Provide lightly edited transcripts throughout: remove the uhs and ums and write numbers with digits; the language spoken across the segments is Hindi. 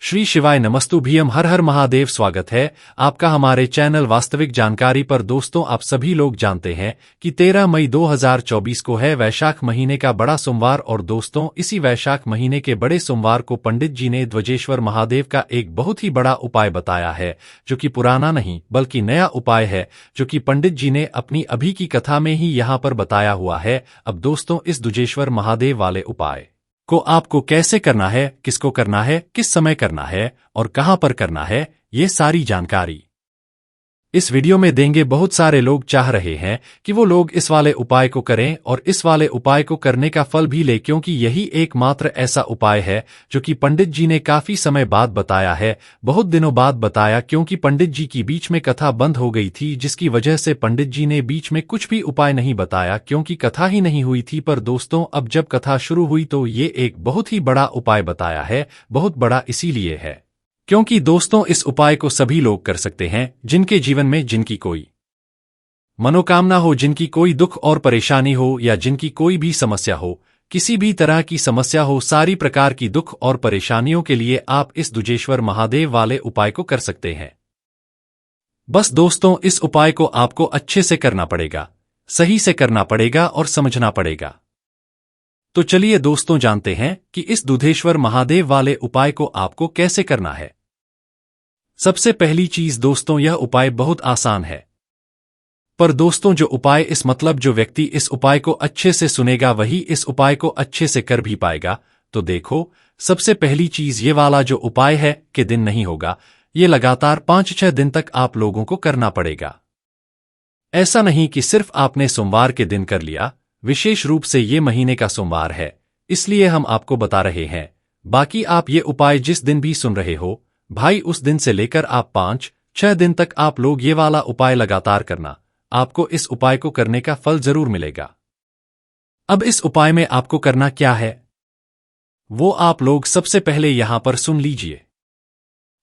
श्री शिवाय नमस्तुभ्यम हर हर महादेव। स्वागत है आपका हमारे चैनल वास्तविक जानकारी पर। दोस्तों, आप सभी लोग जानते हैं कि 13 मई 2024 को है वैशाख महीने का बड़ा सोमवार। और दोस्तों, इसी वैशाख महीने के बड़े सोमवार को पंडित जी ने ध्वजेश्वर महादेव का एक बहुत ही बड़ा उपाय बताया है, जो कि पुराना नहीं बल्कि नया उपाय है, जो कि पंडित जी ने अपनी अभी की कथा में ही यहाँ पर बताया हुआ है। अब दोस्तों, इस ध्वजेश्वर महादेव वाले उपाय को आपको कैसे करना है, किसको करना है, किस समय करना है और कहां पर करना है, ये सारी जानकारी इस वीडियो में देंगे। बहुत सारे लोग चाह रहे हैं कि वो लोग इस वाले उपाय को करें और इस वाले उपाय को करने का फल भी ले, क्योंकि यही एकमात्र ऐसा उपाय है जो कि पंडित जी ने काफी समय बाद बताया है, बहुत दिनों बाद बताया, क्योंकि पंडित जी की बीच में कथा बंद हो गई थी, जिसकी वजह से पंडित जी ने बीच में कुछ भी उपाय नहीं बताया, क्योंकि कथा ही नहीं हुई थी। पर दोस्तों, अब जब कथा शुरू हुई तो ये एक बहुत ही बड़ा उपाय बताया है। बहुत बड़ा इसीलिए है क्योंकि दोस्तों, इस उपाय को सभी लोग कर सकते हैं जिनके जीवन में जिनकी कोई मनोकामना हो, जिनकी कोई दुख और परेशानी हो, या जिनकी कोई भी समस्या हो, किसी भी तरह की समस्या हो, सारी प्रकार की दुख और परेशानियों के लिए आप इस ध्वजेश्वर महादेव वाले उपाय को कर सकते हैं। बस दोस्तों, इस उपाय को आपको अच्छे से करना पड़ेगा, सही से करना पड़ेगा और समझना पड़ेगा। तो चलिए दोस्तों, जानते हैं कि इस ध्वजेश्वर महादेव वाले उपाय को आपको कैसे करना है। सबसे पहली चीज दोस्तों, यह उपाय बहुत आसान है। पर दोस्तों, जो उपाय जो व्यक्ति इस उपाय को अच्छे से सुनेगा वही इस उपाय को अच्छे से कर भी पाएगा। तो देखो, सबसे पहली चीज ये वाला जो उपाय है कि दिन नहीं होगा, ये लगातार 5-6 दिन तक आप लोगों को करना पड़ेगा। ऐसा नहीं कि सिर्फ आपने सोमवार के दिन कर लिया, विशेष रूप से ये महीने का सोमवार है, इसलिए हम आपको बता रहे हैं। बाकी आप ये उपाय जिस दिन भी सुन रहे हो भाई, उस दिन से लेकर आप 5-6 दिन तक आप लोग ये वाला उपाय लगातार करना। आपको इस उपाय को करने का फल जरूर मिलेगा। अब इस उपाय में आपको करना क्या है, वो आप लोग सबसे पहले यहां पर सुन लीजिए।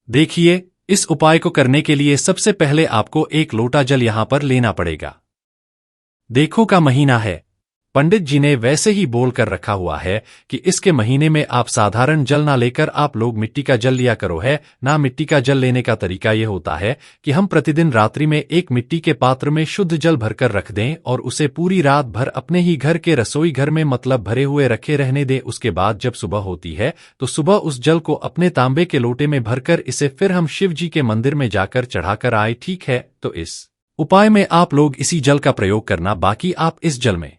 देखिए, इस उपाय को करने के लिए सबसे पहले आपको 1 लोटा जल यहां पर लेना पड़ेगा। देखो का महीना है, पंडित जी ने वैसे ही बोल कर रखा हुआ है कि इसके महीने में आप साधारण जल ना लेकर आप लोग मिट्टी का जल लिया करो है ना। मिट्टी का जल लेने का तरीका यह होता है कि हम प्रतिदिन रात्रि में एक मिट्टी के पात्र में शुद्ध जल भरकर रख दें और उसे पूरी रात भर अपने ही घर के रसोई घर में भरे हुए रखे रहने दें। उसके बाद जब सुबह होती है तो सुबह उस जल को अपने तांबे के लोटे में भरकर इसे फिर हम शिव जी के मंदिर में जाकर चढ़ाकर आए। ठीक है, तो इस उपाय में आप लोग इसी जल का प्रयोग करना। बाकी आप इस जल में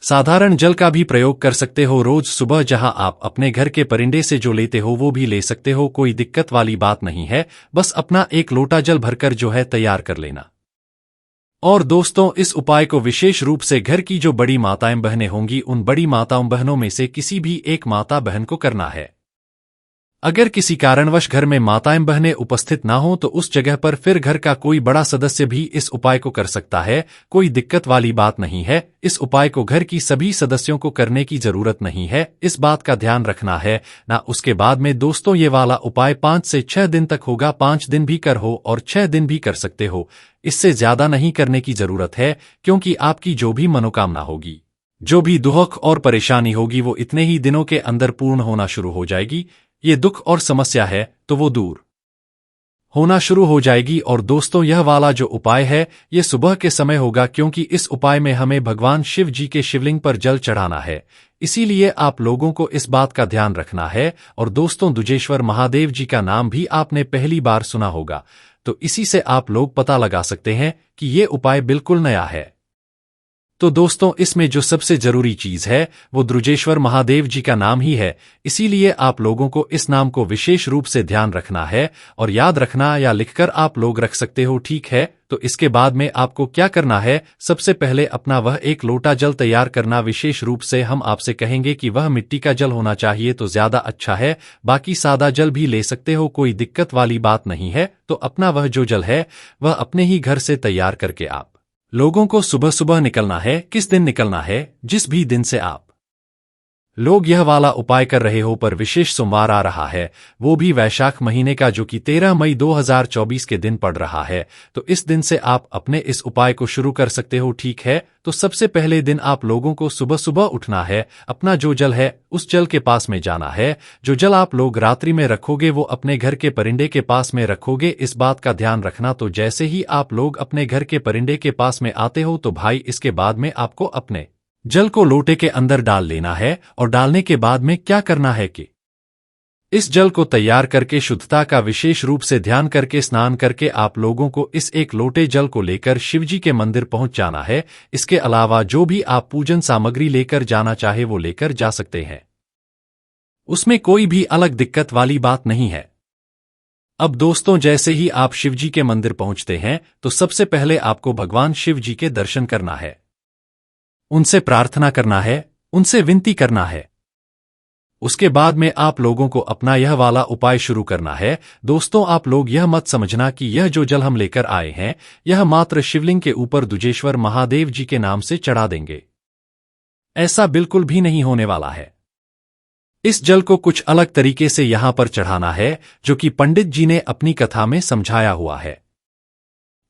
साधारण जल का भी प्रयोग कर सकते हो। रोज सुबह जहां आप अपने घर के परिंदे से जो लेते हो वो भी ले सकते हो, कोई दिक्कत वाली बात नहीं है। बस अपना 1 लोटा जल भरकर जो है तैयार कर लेना। और दोस्तों, इस उपाय को विशेष रूप से घर की जो बड़ी माताएं बहनें होंगी, उन बड़ी माताओं बहनों में से किसी भी एक माता बहन को करना है। अगर किसी कारणवश घर में माताएं बहनें उपस्थित ना हो तो उस जगह पर फिर घर का कोई बड़ा सदस्य भी इस उपाय को कर सकता है, कोई दिक्कत वाली बात नहीं है। इस उपाय को घर की सभी सदस्यों को करने की जरूरत नहीं है, इस बात का ध्यान रखना है ना। उसके बाद में दोस्तों, ये वाला उपाय 5 से 6 दिन तक होगा। 5 दिन भी कर हो और 6 दिन भी कर सकते हो, इससे ज्यादा नहीं करने की जरूरत है, क्योंकि आपकी जो भी मनोकामना होगी, जो भी दुख और परेशानी होगी, वो इतने ही दिनों के अंदर पूर्ण होना शुरू हो जाएगी। ये दुख और समस्या है तो वो दूर होना शुरू हो जाएगी। और दोस्तों, यह वाला जो उपाय है ये सुबह के समय होगा, क्योंकि इस उपाय में हमें भगवान शिव जी के शिवलिंग पर जल चढ़ाना है, इसीलिए आप लोगों को इस बात का ध्यान रखना है। और दोस्तों, ध्वजेश्वर महादेव जी का नाम भी आपने पहली बार सुना होगा, तो इसी से आप लोग पता लगा सकते हैं कि ये उपाय बिल्कुल नया है। तो दोस्तों, इसमें जो सबसे जरूरी चीज है वो ध्वजेश्वर महादेव जी का नाम ही है, इसीलिए आप लोगों को इस नाम को विशेष रूप से ध्यान रखना है और याद रखना, या लिखकर आप लोग रख सकते हो। ठीक है, तो इसके बाद में आपको क्या करना है, सबसे पहले अपना वह 1 लोटा जल तैयार करना। विशेष रूप से हम आपसे कहेंगे कि वह मिट्टी का जल होना चाहिए तो ज्यादा अच्छा है, बाकी सादा जल भी ले सकते हो, कोई दिक्कत वाली बात नहीं है। तो अपना वह जो जल है वह अपने ही घर से तैयार करके आप लोगों को सुबह सुबह निकलना है। किस दिन निकलना है, जिस भी दिन से आप लोग यह वाला उपाय कर रहे हो पर विशेष सोमवार आ रहा है, वो भी वैशाख महीने का, जो कि 13 मई 2024 के दिन पड़ रहा है। तो इस दिन से आप अपने इस उपाय को शुरू कर सकते हो, ठीक है। तो सबसे पहले दिन आप लोगों को सुबह सुबह उठना है, अपना जो जल है उस जल के पास में जाना है। जो जल आप लोग रात्रि में रखोगे वो अपने घर के परिंदे के पास में रखोगे। इस बात का ध्यान रखना, तो जैसे ही आप लोग अपने घर के परिंदे के पास में आते हो तो भाई इसके बाद में आपको अपने जल को लोटे के अंदर डाल लेना है। और डालने के बाद में क्या करना है कि इस जल को तैयार करके शुद्धता का विशेष रूप से ध्यान करके स्नान करके आप लोगों को इस एक लोटे जल को लेकर शिवजी के मंदिर पहुंच जाना है। इसके अलावा जो भी आप पूजन सामग्री लेकर जाना चाहे वो लेकर जा सकते हैं, उसमें कोई भी अलग दिक्कत वाली बात नहीं है। अब दोस्तों, जैसे ही आप शिवजी के मंदिर पहुंचते हैं तो सबसे पहले आपको भगवान शिव जी के दर्शन करना है, उनसे प्रार्थना करना है, उनसे विनती करना है। उसके बाद में आप लोगों को अपना यह वाला उपाय शुरू करना है। दोस्तों, आप लोग यह मत समझना कि यह जो जल हम लेकर आए हैं यह मात्र शिवलिंग के ऊपर दुजेश्वर महादेव जी के नाम से चढ़ा देंगे, ऐसा बिल्कुल भी नहीं होने वाला है। इस जल को कुछ अलग तरीके से यहां पर चढ़ाना है, जो कि पंडित जी ने अपनी कथा में समझाया हुआ है।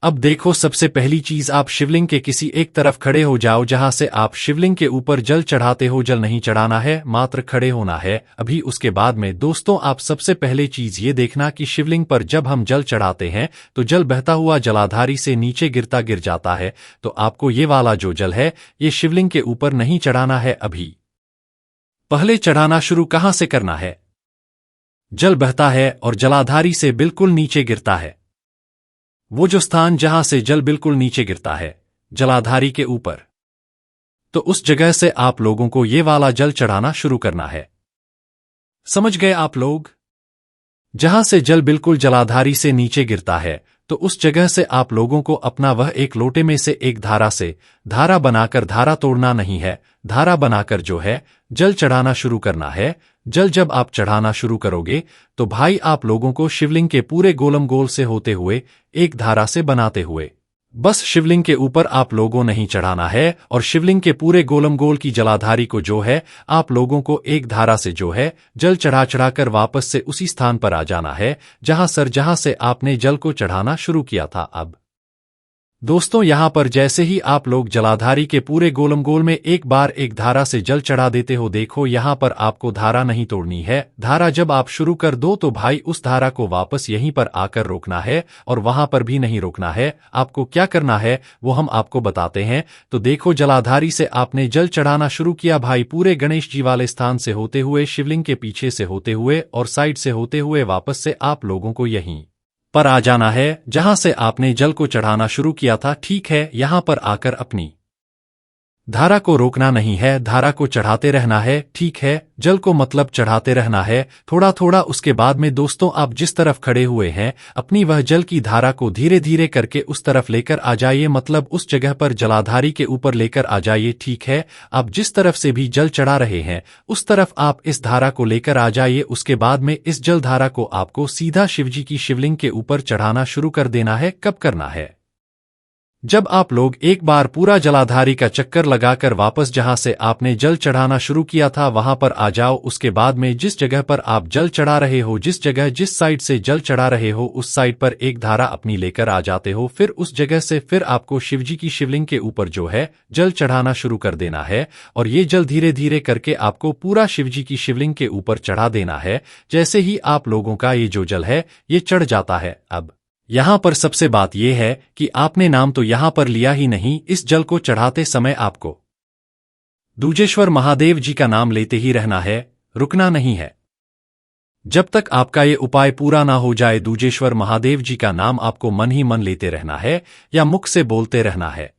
अब देखो, सबसे पहली चीज आप शिवलिंग के किसी एक तरफ खड़े हो जाओ, जहां से आप शिवलिंग के ऊपर जल चढ़ाते हो। जल नहीं चढ़ाना है, मात्र खड़े होना है अभी। उसके बाद में दोस्तों, आप सबसे पहले चीज ये देखना कि शिवलिंग पर जब हम जल चढ़ाते हैं तो जल बहता हुआ जलाधारी से नीचे गिर जाता है। तो आपको ये वाला जो जल है ये शिवलिंग के ऊपर नहीं चढ़ाना है अभी। पहले चढ़ाना शुरू कहां से करना है? जल बहता है और जलाधारी से बिल्कुल नीचे गिरता है, वो जो स्थान जहां से जल बिल्कुल नीचे गिरता है जलाधारी के ऊपर, तो उस जगह से आप लोगों को ये वाला जल चढ़ाना शुरू करना है। समझ गए आप लोग? जहां से जल बिल्कुल जलाधारी से नीचे गिरता है तो उस जगह से आप लोगों को अपना वह एक लोटे में से एक धारा बनाकर, धारा तोड़ना नहीं है, धारा बनाकर जो है जल चढ़ाना शुरू करना है। जल जब आप चढ़ाना शुरू करोगे तो भाई आप लोगों को शिवलिंग के पूरे गोलम गोल से होते हुए एक धारा से बनाते हुए बस शिवलिंग के ऊपर आप लोगों नहीं चढ़ाना है, और शिवलिंग के पूरे गोलम गोल की जलाधारी को जो है आप लोगों को एक धारा से जो है जल चढ़ाकर वापस से उसी स्थान पर आ जाना है जहां से आपने जल को चढ़ाना शुरू किया था। अब दोस्तों, यहां पर जैसे ही आप लोग जलाधारी के पूरे गोलम गोल में एक बार एक धारा से जल चढ़ा देते हो, देखो यहां पर आपको धारा नहीं तोड़नी है। धारा जब आप शुरू कर दो तो भाई उस धारा को वापस यहीं पर आकर रोकना है, और वहां पर भी नहीं रोकना है। आपको क्या करना है वो हम आपको बताते हैं। तो देखो, जलाधारी से आपने जल चढ़ाना शुरू किया भाई, पूरे गणेश जी वाले स्थान से होते हुए, शिवलिंग के पीछे से होते हुए और साइड से होते हुए वापस से आप लोगों को यहीं पर आ जाना है जहां से आपने जल को चढ़ाना शुरू किया था, ठीक है। यहां पर आकर अपनी धारा को रोकना नहीं है, धारा को चढ़ाते रहना है, ठीक है। जल को मतलब चढ़ाते रहना है थोड़ा थोड़ा। उसके बाद में दोस्तों, आप जिस तरफ खड़े हुए हैं अपनी वह जल की धारा को धीरे धीरे करके उस तरफ लेकर आ जाइए, मतलब उस जगह पर जलाधारी के ऊपर लेकर आ जाइए, ठीक है। आप जिस तरफ से भी जल चढ़ा रहे हैं उस तरफ आप इस धारा को लेकर आ जाइए। उसके बाद में इस जल धारा को आपको सीधा शिवजी की शिवलिंग के ऊपर चढ़ाना शुरू कर देना है। कब करना है? जब आप लोग एक बार पूरा जलाधारी का चक्कर लगाकर वापस जहां से आपने जल चढ़ाना शुरू किया था वहां पर आ जाओ। उसके बाद में जिस जगह पर आप जल चढ़ा रहे हो, जिस साइड से जल चढ़ा रहे हो उस साइड पर एक धारा अपनी लेकर आ जाते हो। फिर उस जगह से फिर आपको शिवजी की शिवलिंग के ऊपर जो है जल चढ़ाना शुरू कर देना है, और ये जल धीरे धीरे करके आपको पूरा शिवजी की शिवलिंग के ऊपर चढ़ा देना है। जैसे ही आप लोगों का ये जो जल है ये चढ़ जाता है, अब यहां पर सबसे बात यह है कि आपने नाम तो यहां पर लिया ही नहीं। इस जल को चढ़ाते समय आपको दुजेश्वर महादेव जी का नाम लेते ही रहना है, रुकना नहीं है। जब तक आपका ये उपाय पूरा ना हो जाए दुजेश्वर महादेव जी का नाम आपको मन ही मन लेते रहना है या मुख से बोलते रहना है।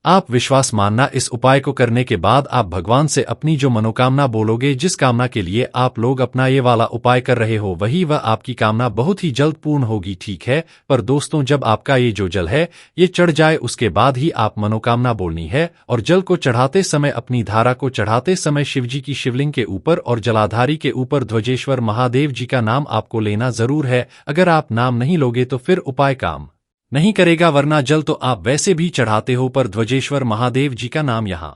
आप विश्वास मानना, इस उपाय को करने के बाद आप भगवान से अपनी जो मनोकामना बोलोगे, जिस कामना के लिए आप लोग अपना ये वाला उपाय कर रहे हो वही वह आपकी कामना बहुत ही जल्द पूर्ण होगी, ठीक है। पर दोस्तों, जब आपका ये जो जल है ये चढ़ जाए उसके बाद ही आप मनोकामना बोलनी है, और जल को चढ़ाते समय, अपनी धारा को चढ़ाते समय शिवजी की शिवलिंग के ऊपर और जलाधारी के ऊपर ध्वजेश्वर महादेव जी का नाम आपको लेना जरूर है। अगर आप नाम नहीं लोगे तो फिर उपाय काम नहीं करेगा, वरना जल तो आप वैसे भी चढ़ाते हो पर ध्वजेश्वर महादेव जी का नाम यहां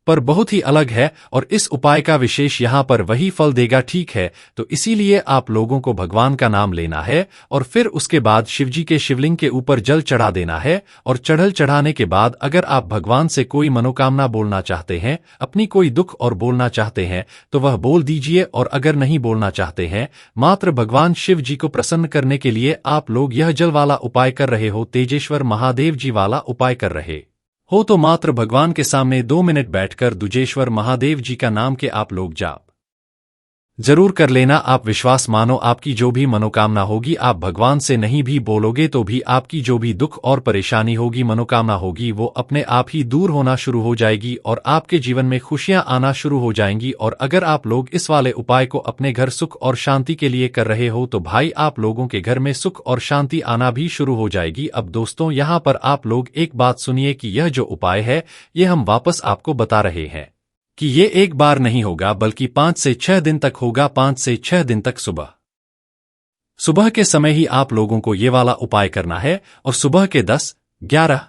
पर बहुत ही अलग है और इस उपाय का विशेष यहाँ पर वही फल देगा, ठीक है। तो इसीलिए आप लोगों को भगवान का नाम लेना है और फिर उसके बाद शिवजी के शिवलिंग के ऊपर जल चढ़ा देना है और चढ़ाने के बाद अगर आप भगवान से कोई मनोकामना बोलना चाहते हैं, अपनी कोई दुख और बोलना चाहते हैं तो वह बोल दीजिए, और अगर नहीं बोलना चाहते हैं, मात्र भगवान शिव जी को प्रसन्न करने के लिए आप लोग यह जल वाला उपाय कर रहे हो, तेजेश्वर महादेव जी वाला उपाय कर रहे हो, तो मात्र भगवान के सामने 2 मिनट बैठकर दुजेश्वर महादेव जी का नाम के आप लोग जाप जरूर कर लेना। आप विश्वास मानो, आपकी जो भी मनोकामना होगी, आप भगवान से नहीं भी बोलोगे तो भी आपकी जो भी दुख और परेशानी होगी, मनोकामना होगी, वो अपने आप ही दूर होना शुरू हो जाएगी और आपके जीवन में खुशियां आना शुरू हो जाएंगी। और अगर आप लोग इस वाले उपाय को अपने घर सुख और शांति के लिए कर रहे हो तो भाई आप लोगों के घर में सुख और शांति आना भी शुरू हो जाएगी। अब दोस्तों यहाँ पर आप लोग एक बात सुनिए कि यह जो उपाय है ये हम वापस आपको बता रहे हैं कि ये एक बार नहीं होगा बल्कि 5 से 6 दिन तक होगा। 5 से 6 दिन तक सुबह के समय ही आप लोगों को ये वाला उपाय करना है और सुबह के 10, 11,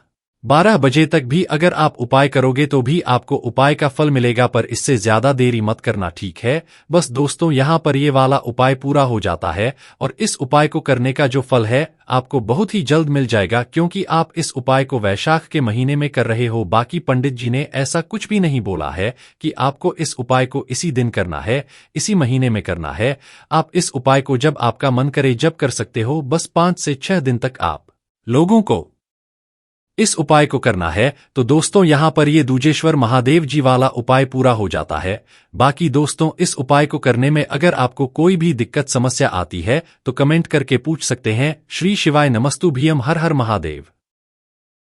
12 बजे तक भी अगर आप उपाय करोगे तो भी आपको उपाय का फल मिलेगा, पर इससे ज्यादा देरी मत करना, ठीक है। बस दोस्तों यहाँ पर ये वाला उपाय पूरा हो जाता है और इस उपाय को करने का जो फल है आपको बहुत ही जल्द मिल जाएगा, क्योंकि आप इस उपाय को वैशाख के महीने में कर रहे हो। बाकी पंडित जी ने ऐसा कुछ भी नहीं बोला है कि आपको इस उपाय को इसी दिन करना है, इसी महीने में करना है। आप इस उपाय को जब आपका मन करे जब कर सकते हो। बस 5 से 6 दिन तक आप लोगों को इस उपाय को करना है। तो दोस्तों यहाँ पर ये दुजेश्वर महादेव जी वाला उपाय पूरा हो जाता है। बाकी दोस्तों इस उपाय को करने में अगर आपको कोई भी दिक्कत समस्या आती है तो कमेंट करके पूछ सकते हैं। श्री शिवाय नमस्तुभ्यम, हर हर महादेव।